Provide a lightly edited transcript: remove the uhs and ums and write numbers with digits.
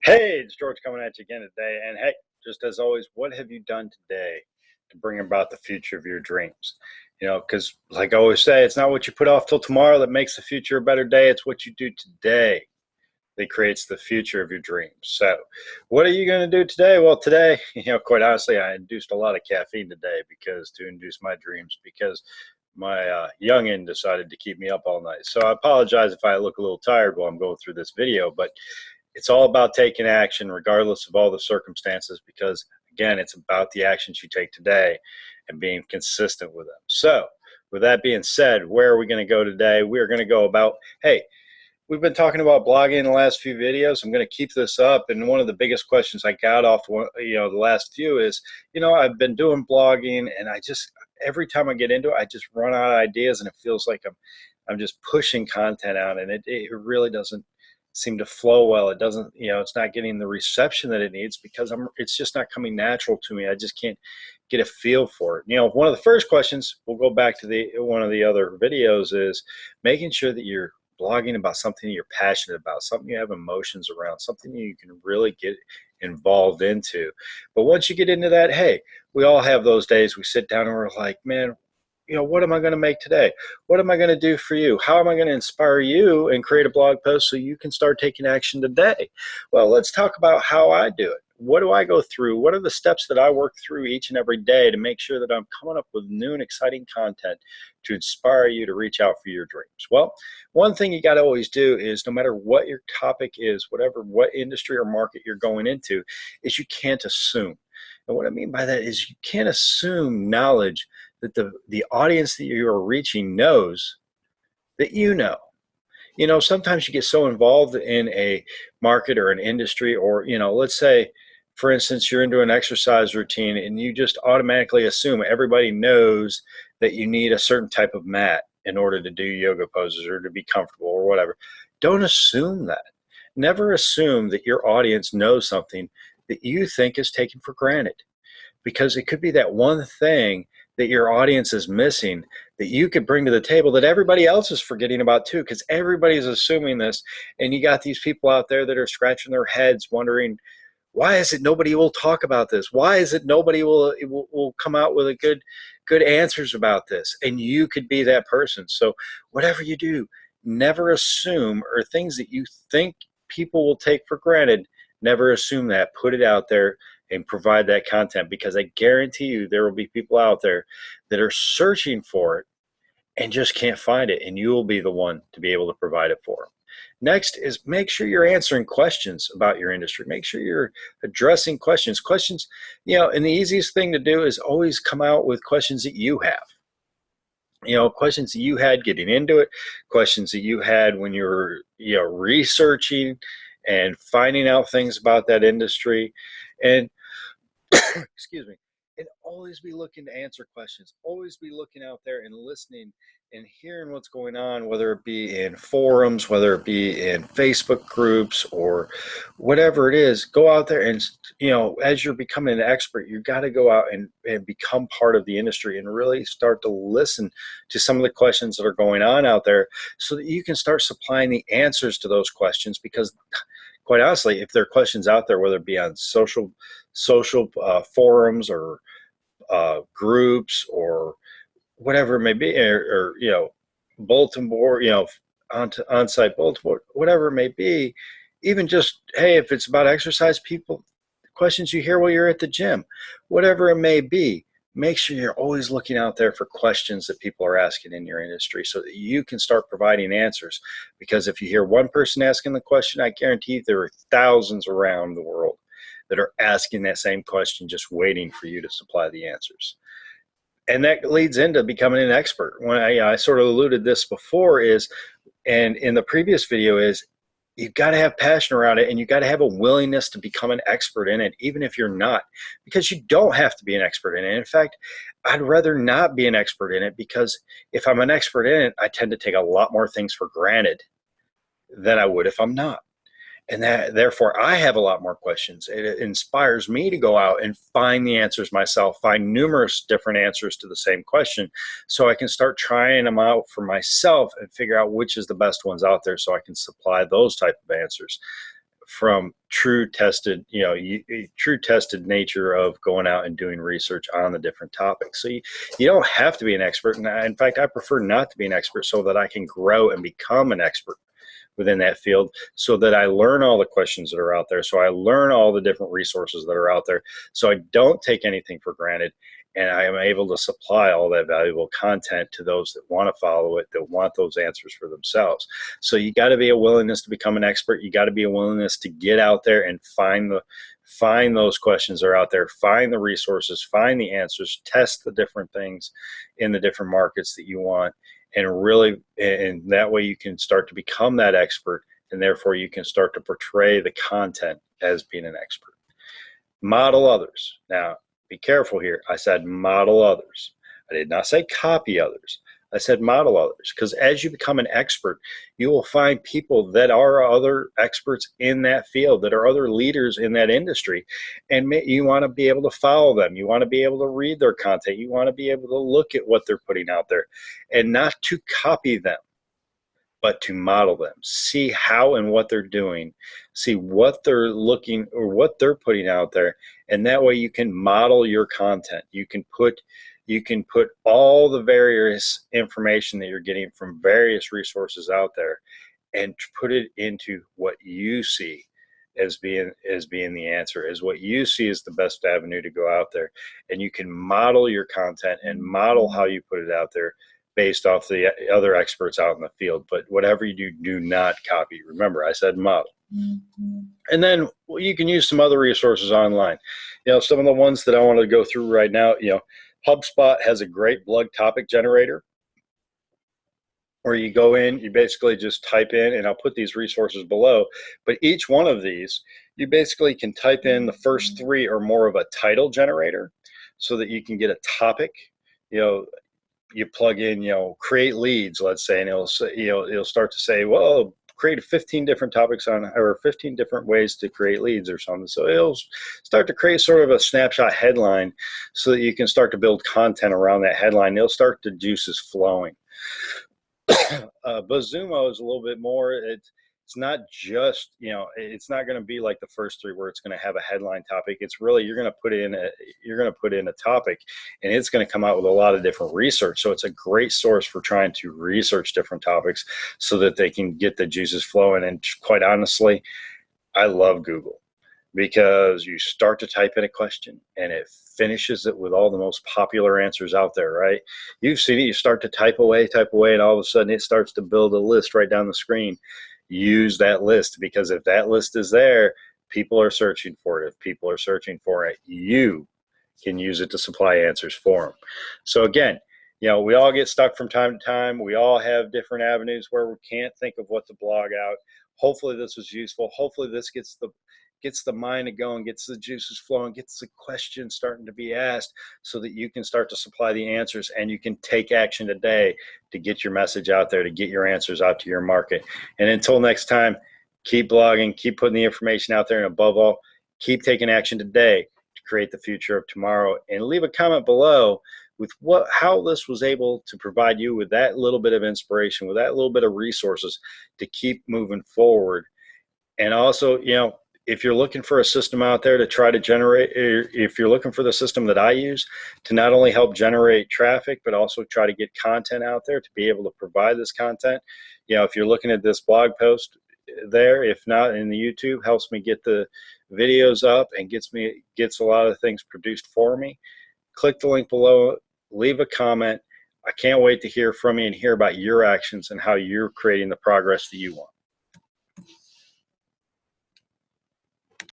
Hey, it's George coming at you again today. And hey, just as always, what have you done today to bring about the future of your dreams? Because like I always say, it's not what you put off till tomorrow that makes the future a better day. It's what you do today that creates the future of your dreams. So, what are you going to do today? Well, today, quite honestly, I induced a lot of caffeine today because to induce my dreams because my youngin decided to keep me up all night. So I apologize if I look a little tired while I'm going through this video, but it's all about taking action regardless of all the circumstances because again it's about the actions you take today and being consistent with them. So with that being said, where are we going to go today? We're going to go about, hey, we've been talking about blogging in the last few videos. I'm going to keep this up, and one of the biggest questions I got off the last few is, I've been doing blogging and I just every time I get into it I just run out of ideas and it feels like I'm just pushing content out and it really doesn't seem to flow well. It doesn't, it's not getting the reception that it needs because it's just not coming natural to me. I just can't get a feel for it. One of the first questions, we'll go back to one of the other videos, is making sure that you're blogging about something you're passionate about, something you have emotions around, something you can really get involved into. But once you get into that, hey, we all have those days we sit down and we're like, man, what am I going to make today? What am I going to do for you? How am I going to inspire you and create a blog post so you can start taking action today? Well, let's talk about how I do it. What do I go through? What are the steps that I work through each and every day to make sure that I'm coming up with new and exciting content to inspire you to reach out for your dreams? Well, one thing you got to always do is, no matter what your topic is, what industry or market you're going into, is you can't assume. And what I mean by that is you can't assume knowledge that the audience that you are reaching knows that sometimes you get so involved in a market or an industry, or let's say for instance you're into an exercise routine and you just automatically assume everybody knows that you need a certain type of mat in order to do yoga poses or to be comfortable or whatever. Don't assume that. Never assume that your audience knows something that you think is taken for granted, because it could be that one thing that your audience is missing that you could bring to the table that everybody else is forgetting about too, because everybody's assuming this. And you got these people out there that are scratching their heads wondering, why is it nobody will talk about this? Why is it nobody will come out with a good answers about this? And you could be that person. So whatever you do, never assume, or things that you think people will take for granted, never assume that. Put it out there and provide that content, because I guarantee you there will be people out there that are searching for it and just can't find it, and you will be the one to be able to provide it for them. Next is make sure you're answering questions about your industry. Make sure you're addressing questions. And the easiest thing to do is always come out with questions that you have. Questions that you had getting into it, questions that you had when you were, researching and finding out things about that industry. And excuse me, and always be looking to answer questions. Always be looking out there and listening and hearing what's going on, whether it be in forums, whether it be in Facebook groups, or whatever it is. Go out there and, as you're becoming an expert, you got to go out and become part of the industry and really start to listen to some of the questions that are going on out there so that you can start supplying the answers to those questions. Because quite honestly, if there are questions out there, whether it be on social forums or groups or whatever it may be, or bulletin board, on-site bulletin board, whatever it may be, even just, hey, if it's about exercise, people, questions you hear while you're at the gym, whatever it may be, make sure you're always looking out there for questions that people are asking in your industry so that you can start providing answers. Because if you hear one person asking the question, I guarantee there are thousands around the world that are asking that same question, just waiting for you to supply the answers. And that leads into becoming an expert. When I sort of alluded this before and in the previous video, is you've got to have passion around it, and you've got to have a willingness to become an expert in it, even if you're not, because you don't have to be an expert in it. In fact, I'd rather not be an expert in it, because if I'm an expert in it, I tend to take a lot more things for granted than I would if I'm not. And therefore, I have a lot more questions. It inspires me to go out and find the answers myself, find numerous different answers to the same question, so I can start trying them out for myself and figure out which is the best ones out there so I can supply those type of answers from true tested, true tested nature of going out and doing research on the different topics. So you don't have to be an expert. And in fact, I prefer not to be an expert so that I can grow and become an expert within that field, so that I learn all the questions that are out there. So I learn all the different resources that are out there. So I don't take anything for granted. And I am able to supply all that valuable content to those that want to follow it, that want those answers for themselves. So you got to be a willingness to become an expert. You got to be a willingness to get out there and find those questions that are out there, find the resources, find the answers, test the different things in the different markets that you want. And that way you can start to become that expert, and therefore you can start to portray the content as being an expert. Model others. Now, be careful here. I said model others. I did not say copy others. I said model others, because as you become an expert, you will find people that are other experts in that field, that are other leaders in that industry, and you want to be able to follow them. You want to be able to read their content. You want to be able to look at what they're putting out there, and not to copy them, but to model them, see how and what they're doing, see what they're looking or what they're putting out there. And that way you can model your content. You can put all the various information that you're getting from various resources out there and put it into what you see as being the answer, as what you see as the best avenue to go out there. And you can model your content and model how you put it out there based off the other experts out in the field. But whatever you do, do not copy. Remember, I said model. Mm-hmm. And then you can use some other resources online. Some of the ones that I want to go through right now, HubSpot has a great blog topic generator where you go in, you basically just type in, and I'll put these resources below, but each one of these, you basically can type in the first three or more of a title generator so that you can get a topic. You plug in, create leads, let's say, and it'll start to say, well, create 15 different topics or 15 different ways to create leads or something. So it'll start to create sort of a snapshot headline so that you can start to build content around that headline. It'll start the juices flowing. BuzzSumo is a little bit more, it's not just, it's not going to be like the first three where it's going to have a headline topic. It's really, you're going to put in a topic, and it's going to come out with a lot of different research. So it's a great source for trying to research different topics so that they can get the juices flowing. And quite honestly, I love Google, because you start to type in a question and it finishes it with all the most popular answers out there, right? You've seen it. You start to type away, and all of a sudden it starts to build a list right down the screen. Use that list, because if that list is there, people are searching for it. If people are searching for it, you can use it to supply answers for them. So again, we all get stuck from time to time. We all have different avenues where we can't think of what to blog out. Hopefully this was useful. Hopefully this gets the mind going, gets the juices flowing, gets the questions starting to be asked, so that you can start to supply the answers, and you can take action today to get your message out there, to get your answers out to your market. And until next time, keep blogging, keep putting the information out there, and above all, keep taking action today to create the future of tomorrow. And leave a comment below with how this was able to provide you with that little bit of inspiration, with that little bit of resources to keep moving forward. And also, if you're looking for a system out there to try to generate, if you're looking for the system that I use to not only help generate traffic, but also try to get content out there to be able to provide this content, if you're looking at this blog post there, if not in the YouTube, helps me get the videos up and gets a lot of things produced for me. Click the link below, leave a comment. I can't wait to hear from you and hear about your actions and how you're creating the progress that you want.